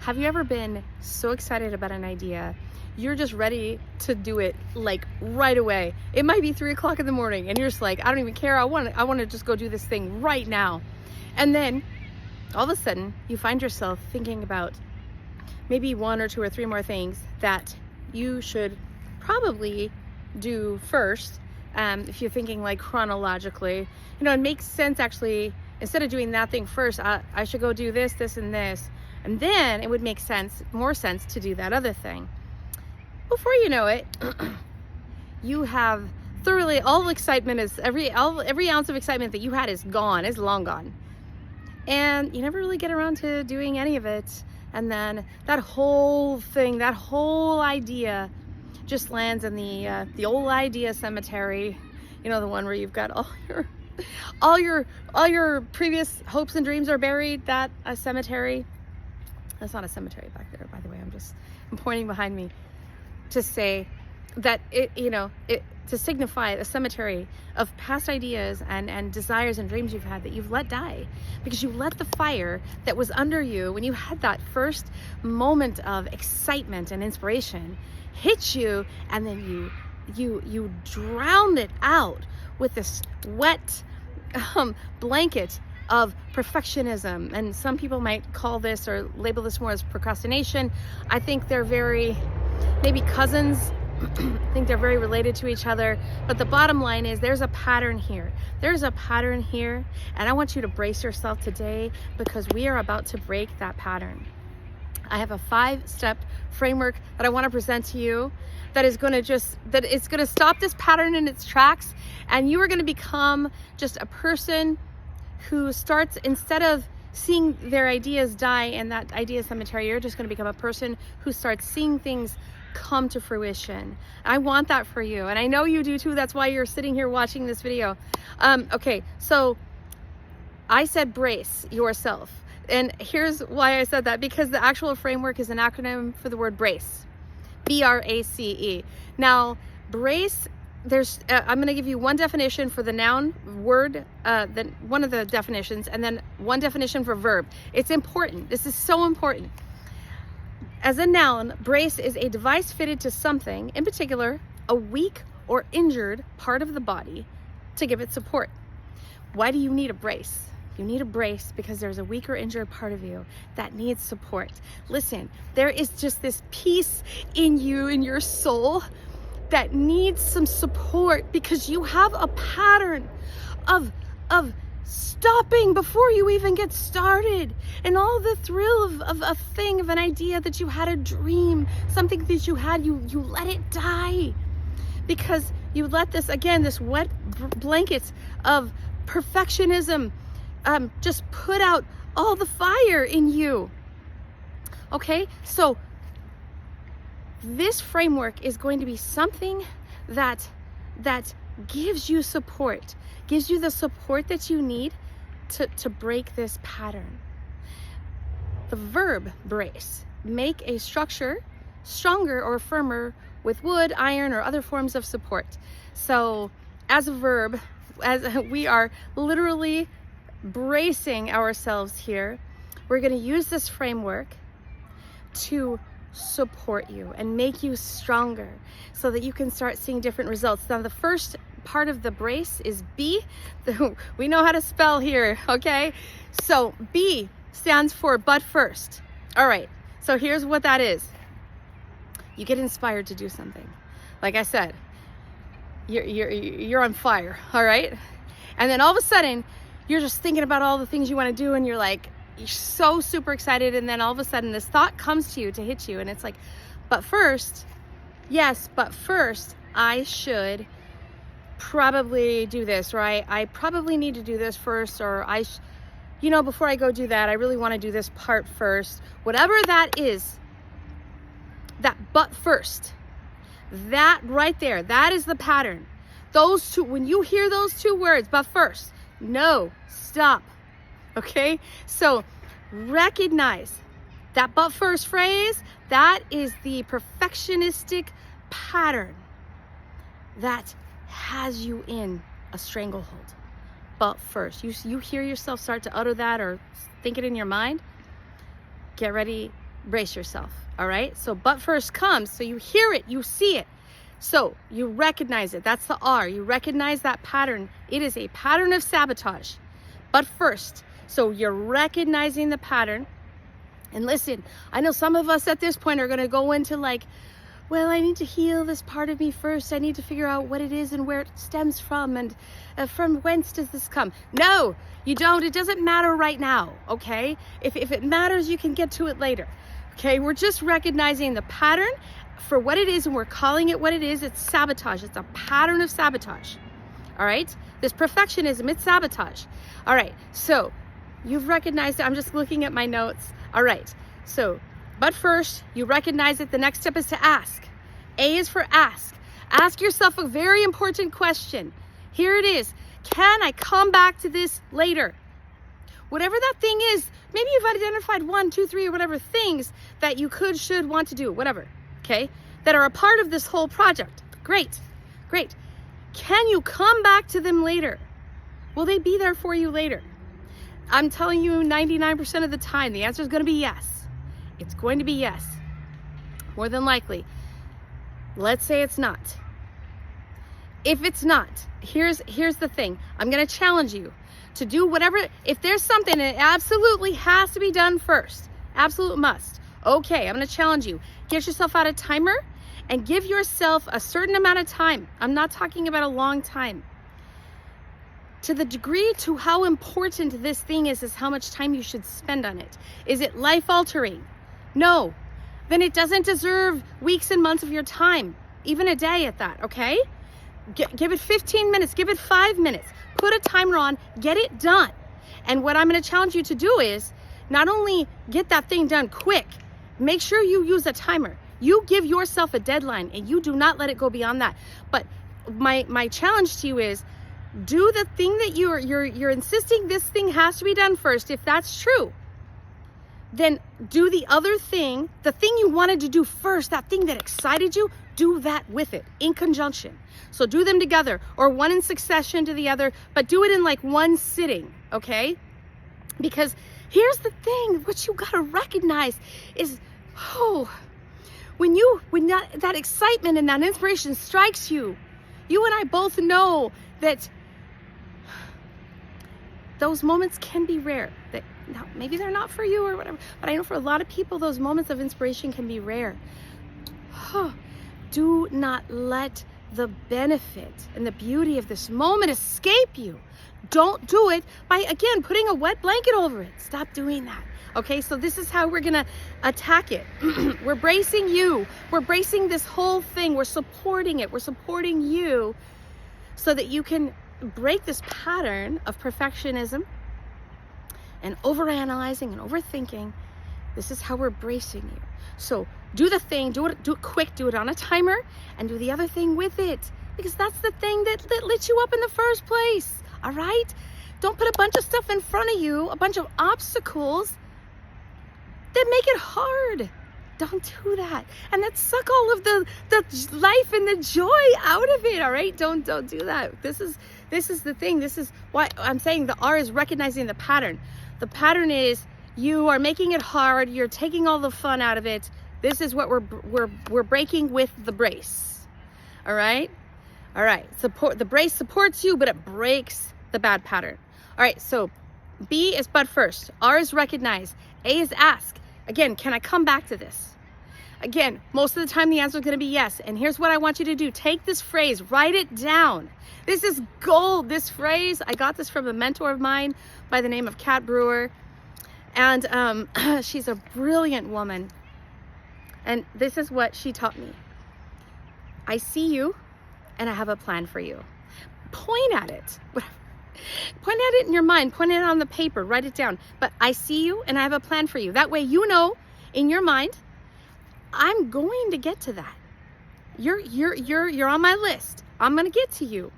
Have you ever been so excited about an idea, you're just ready to do it like right away? It might be 3 o'clock in the morning and you're just like, I don't even care. I want to just go do this thing right now. And then all of a sudden you find yourself thinking about maybe 1 or 2 or 3 more things that you should probably do first. If you're thinking like chronologically, it makes sense actually. Instead of doing that thing first, I should go do this, this, and this. And then it would make more sense to do that other thing. Before you know it, you have thoroughly, all excitement is, every ounce of excitement that you had is gone, is long gone. And you never really get around to doing any of it. And then that whole thing, that whole idea just lands in the old idea cemetery. The one where you've got all your previous hopes and dreams are buried. That a cemetery. That's not a cemetery back there, by the way. I'm pointing behind me to say that to signify a cemetery of past ideas and desires and dreams you've had that you've let die, because you let the fire that was under you when you had that first moment of excitement and inspiration hit you, and then you drowned it out with this wet blanket of perfectionism. And some people might call this or label this more as procrastination. I think they're maybe cousins. I think they're very related to each other. But the bottom line is there's a pattern here. There's a pattern here. And I want you to brace yourself today, because we are about to break that pattern. I have a 5-step framework that I want to present to you that is going to stop this pattern in its tracks. And you are going to become just a person who starts, instead of seeing their ideas die in that idea cemetery, you're just going to become a person who starts seeing things come to fruition. I want that for you, and I know you do too. That's why you're sitting here watching this video. Okay, so I said brace yourself, and here's why I said that, because the actual framework is an acronym for the word brace. BRACE. Now, brace, I'm going to give you one definition for the noun word, then one of the definitions, and then one definition for verb. It's important. This is so important. As a noun, brace is a device fitted to something, in particular, a weak or injured part of the body, to give it support. Why do you need a brace? You need a brace because there's a weak or injured part of you that needs support. Listen, there is just this piece in you, in your soul, that needs some support, because you have a pattern of stopping before you even get started, and all the thrill of a thing, of an idea that you had, a dream, something that you had, you let it die because you let this wet blanket of perfectionism just put out all the fire in you. Okay, so this framework is going to be something that gives you support, gives you the support that you need to break this pattern. The verb brace, make a structure stronger or firmer with wood, iron, or other forms of support. So as a verb, as we are literally bracing ourselves here, we're going to use this framework to support you and make you stronger so that you can start seeing different results. Now, the first part of the brace is B. We know how to spell here, okay? So B stands for but first. All right, so here's what that is. You get inspired to do something. Like I said, you're on fire, all right? And then all of a sudden, you're just thinking about all the things you want to do, and you're so super excited, and then all of a sudden this thought comes to you to hit you, and it's like, but first, I should probably do this, right? I probably need to do this first, or before I go do that, I really want to do this part first. Whatever that is, that but first, that right there, that is the pattern. Those two, when you hear those two words, but first, no, stop. Okay, so recognize that but first phrase, that is the perfectionistic pattern that has you in a stranglehold. But first, you hear yourself start to utter that or think it in your mind, get ready brace yourself. All right. So, but first comes. So you hear it, you see it. So you recognize it. That's the R. You recognize that pattern. It is a pattern of sabotage. But first, so you're recognizing the pattern. And listen, I know some of us at this point are going to go into like, well, I need to heal this part of me first. I need to figure out what it is and where it stems from and from whence does this come? No, you don't. It doesn't matter right now, okay? If it matters, you can get to it later, okay? We're just recognizing the pattern for what it is and we're calling it what it is. It's sabotage. It's a pattern of sabotage, all right? This perfectionism, it's sabotage. All right, so you've recognized it. I'm just looking at my notes. All right, so, but first, you recognize it. The next step is to ask. A is for ask. Ask yourself a very important question. Here it is. Can I come back to this later? Whatever that thing is, maybe you've identified 1, 2, 3, or whatever things that you could, should, want to do, whatever, okay, that are a part of this whole project. Great, great. Can you come back to them later? Will they be there for you later? I'm telling you 99% of the time, the answer is going to be yes. It's going to be yes. More than likely. Let's say it's not. If it's not, here's the thing. I'm going to challenge you to do whatever. If there's something that absolutely has to be done first, absolute must. Okay, I'm going to challenge you. Get yourself out a timer and give yourself a certain amount of time. I'm not talking about a long time. To the degree to how important this thing is how much time you should spend on it. Is it life-altering? No. Then it doesn't deserve weeks and months of your time, even a day at that, okay? Give it 15 minutes, give it 5 minutes. Put a timer on, get it done. And what I'm going to challenge you to do is not only get that thing done quick, make sure you use a timer. You give yourself a deadline and you do not let it go beyond that. But my challenge to you is, do the thing that you're insisting this thing has to be done first. If that's true, then do the other thing, the thing you wanted to do first, that thing that excited you, do that with it in conjunction. So do them together or one in succession to the other, but do it in like one sitting, okay? Because here's the thing, what you gotta recognize is, when that excitement and that inspiration strikes you, you and I both know that those moments can be rare. That now maybe they're not for you or whatever, but I know for a lot of people those moments of inspiration can be rare. Do not let the benefit and the beauty of this moment escape you. Don't do it by, again, putting a wet blanket over it. Stop doing that. Okay, so this is how we're gonna attack it. We're bracing you. We're bracing this whole thing. We're supporting it. We're supporting you so that you can break this pattern of perfectionism and overanalyzing and overthinking. This is how we're bracing you. So do the thing, do it quick, do it on a timer, and do the other thing with it, because that's the thing that lit you up in the first place. All right? Don't put a bunch of stuff in front of you, a bunch of obstacles that make it hard. Don't do that. And that suck all of the life and the joy out of it. All right? Don't do that. This is the thing. This is why I'm saying the R is recognizing the pattern. The pattern is you are making it hard. You're taking all the fun out of it. This is what we're breaking with the brace. All right? All right. The brace supports you, but it breaks the bad pattern. All right. So B is but first. R is recognize. A is ask. Again, can I come back to this? Again, most of the time the answer is going to be yes. And here's what I want you to do. Take this phrase, write it down. This is gold. This phrase, I got this from a mentor of mine by the name of Kat Brewer. And she's a brilliant woman. And this is what she taught me. I see you and I have a plan for you. Point at it. Point at it in your mind. Point it on the paper. Write it down. But I see you and I have a plan for you. That way you know in your mind, I'm going to get to that. You're on my list. I'm going to get to you.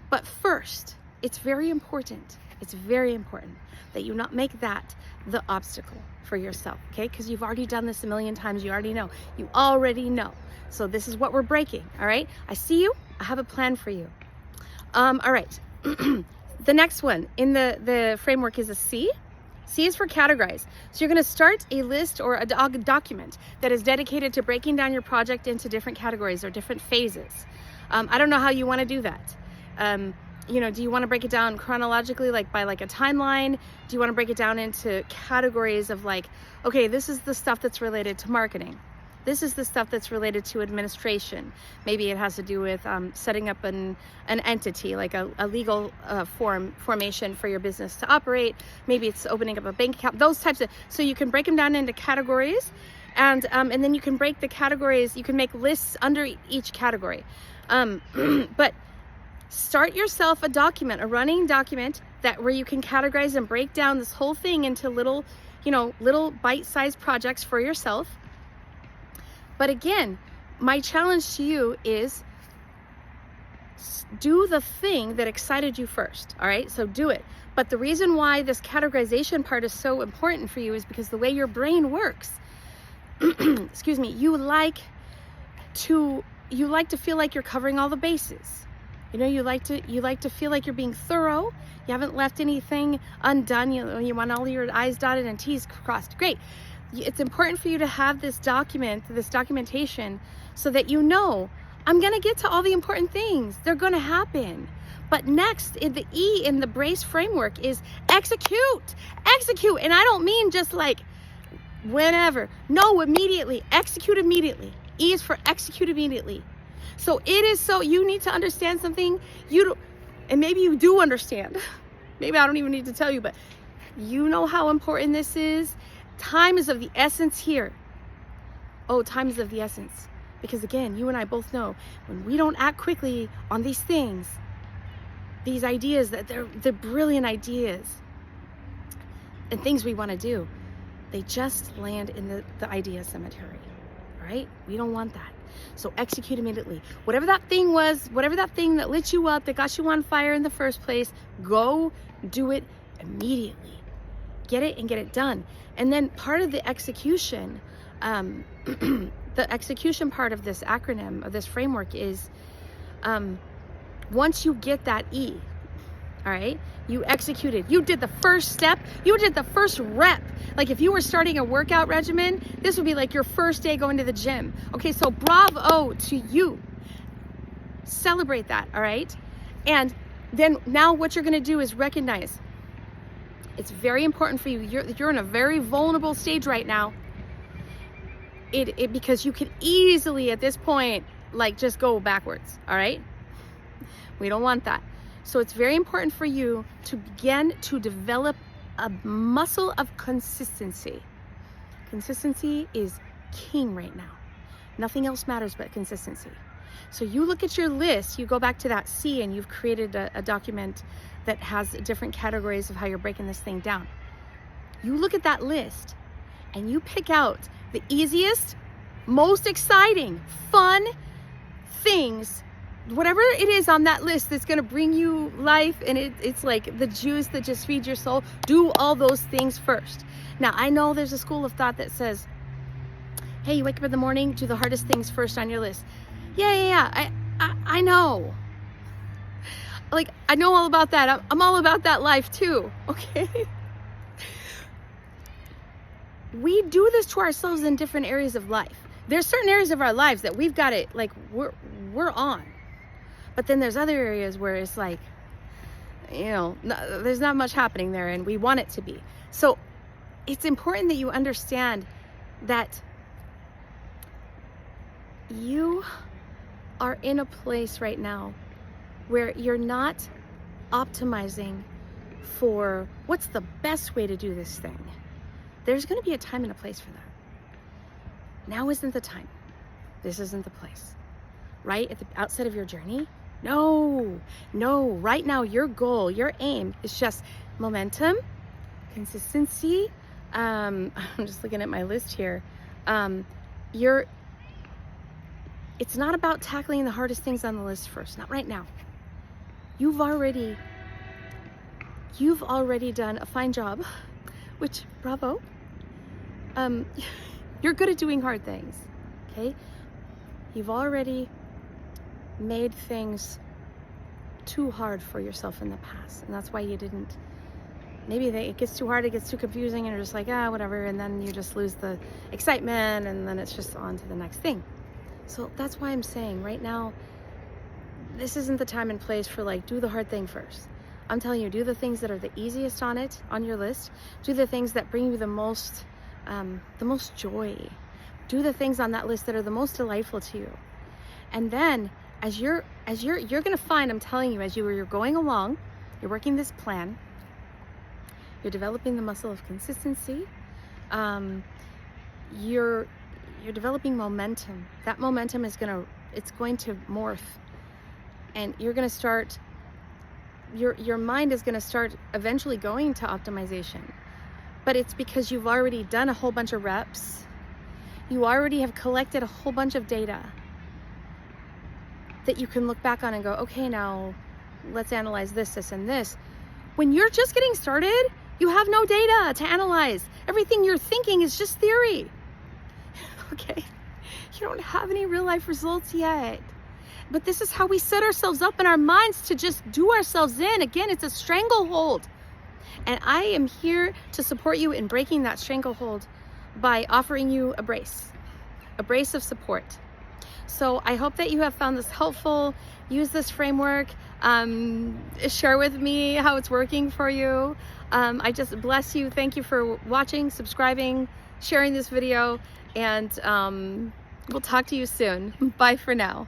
But first, it's very important. It's very important that you not make that the obstacle for yourself, okay? Because you've already done this a million times. You already know. You already know. So this is what we're breaking, all right? I see you. I have a plan for you. All right. The next one in the framework is a C. C is for categorize. So you're going to start a list or a document that is dedicated to breaking down your project into different categories or different phases. I don't know how you want to do that. You know, do you want to break it down chronologically, like by like a timeline? Do you want to break it down into categories of like, okay, this is the stuff that's related to marketing. This is the stuff that's related to administration. Maybe it has to do with setting up an entity, like a legal formation for your business to operate. Maybe it's opening up a bank account, those types of, so you can break them down into categories, and then you can break the categories, you can make lists under each category. But start yourself a document, a running document where you can categorize and break down this whole thing into little, you know, little bite-sized projects for yourself. But again, my challenge to you is do the thing that excited you first, all right? So do it. But the reason why this categorization part is so important for you is because the way your brain works, excuse me, you like to feel like you're covering all the bases. You know, you like to feel like you're being thorough. You haven't left anything undone. You want all your I's dotted and T's crossed. Great. It's important for you to have this documentation, so that you know, I'm going to get to all the important things. They're going to happen. But next, in the E in the BRACE framework is execute. Execute. And I don't mean just like whenever. No, immediately. Execute immediately. E is for execute immediately. So it is, so you need to understand something. And maybe you do understand. Maybe I don't even need to tell you, but you know how important this is. Time is of the essence here. Oh, time is of the essence. Because again, you and I both know, when we don't act quickly on these things, these ideas, that they're brilliant ideas and things we want to do, they just land in the idea cemetery, right? We don't want that. So execute immediately. Whatever that thing was, whatever that thing that lit you up, that got you on fire in the first place, go do it immediately. Get it and get it done. And then part of the execution, the execution part of this acronym, of this framework is, once you get that E, all right, you executed, you did the first step, you did the first rep. Like if you were starting a workout regimen, this would be like your first day going to the gym. Okay, so bravo to you. Celebrate that, all right? And then now what you're gonna do is recognize, it's very important for you. You're in a very vulnerable stage right now. Because you can easily at this point, like just go backwards, all right? We don't want that. So it's very important for you to begin to develop a muscle of consistency. Consistency is king right now. Nothing else matters but consistency. So you look at your list, you go back to that C, and you've created a document that has different categories of how you're breaking this thing down. You look at that list and you pick out the easiest, most exciting, fun things, whatever it is on that list that's going to bring you life, and it's like the juice that just feeds your soul. Do all those things first. Now, I know there's a school of thought that says, hey, you wake up in the morning, do the hardest things first on your list. Yeah. I know. Like, I know all about that. I'm all about that life too, okay? We do this to ourselves in different areas of life. There's certain areas of our lives that we've got it, like we're on. But then there's other areas where it's like, you know, there's not much happening there and we want it to be. So it's important that you understand that you are in a place right now where you're not optimizing for what's the best way to do this thing. There's going to be a time and a place for that. Now isn't the time. This isn't the place. Right at the outset of your journey? No. Right now, your goal, your aim is just momentum, consistency. I'm just looking at my list here. It's not about tackling the hardest things on the list first. Not right now. You've already done a fine job, which, bravo. You're good at doing hard things, okay? You've already made things too hard for yourself in the past, and that's why you didn't it gets too hard, it gets too confusing, and you're just like, whatever, and then you just lose the excitement, and then it's just on to the next thing. So that's why I'm saying right now, this isn't the time and place for like, do the hard thing first. I'm telling you, do the things that are the easiest on your list. Do the things that bring you the most joy. Do the things on that list that are the most delightful to you. And then you're gonna find, I'm telling you, as you're going along, you're working this plan, you're developing the muscle of consistency, you're developing momentum. That momentum it's going to morph, and you're gonna start, your mind is gonna start eventually going to optimization. But it's because you've already done a whole bunch of reps. You already have collected a whole bunch of data that you can look back on and go, okay, now let's analyze this, and this. When you're just getting started, you have no data to analyze. Everything you're thinking is just theory. Okay? You don't have any real life results yet. But this is how we set ourselves up in our minds to just do ourselves in. Again, it's a stranglehold. And I am here to support you in breaking that stranglehold by offering you a brace of support. So I hope that you have found this helpful. Use this framework. Share with me how it's working for you. I just bless you. Thank you for watching, subscribing, sharing this video, and we'll talk to you soon. Bye for now.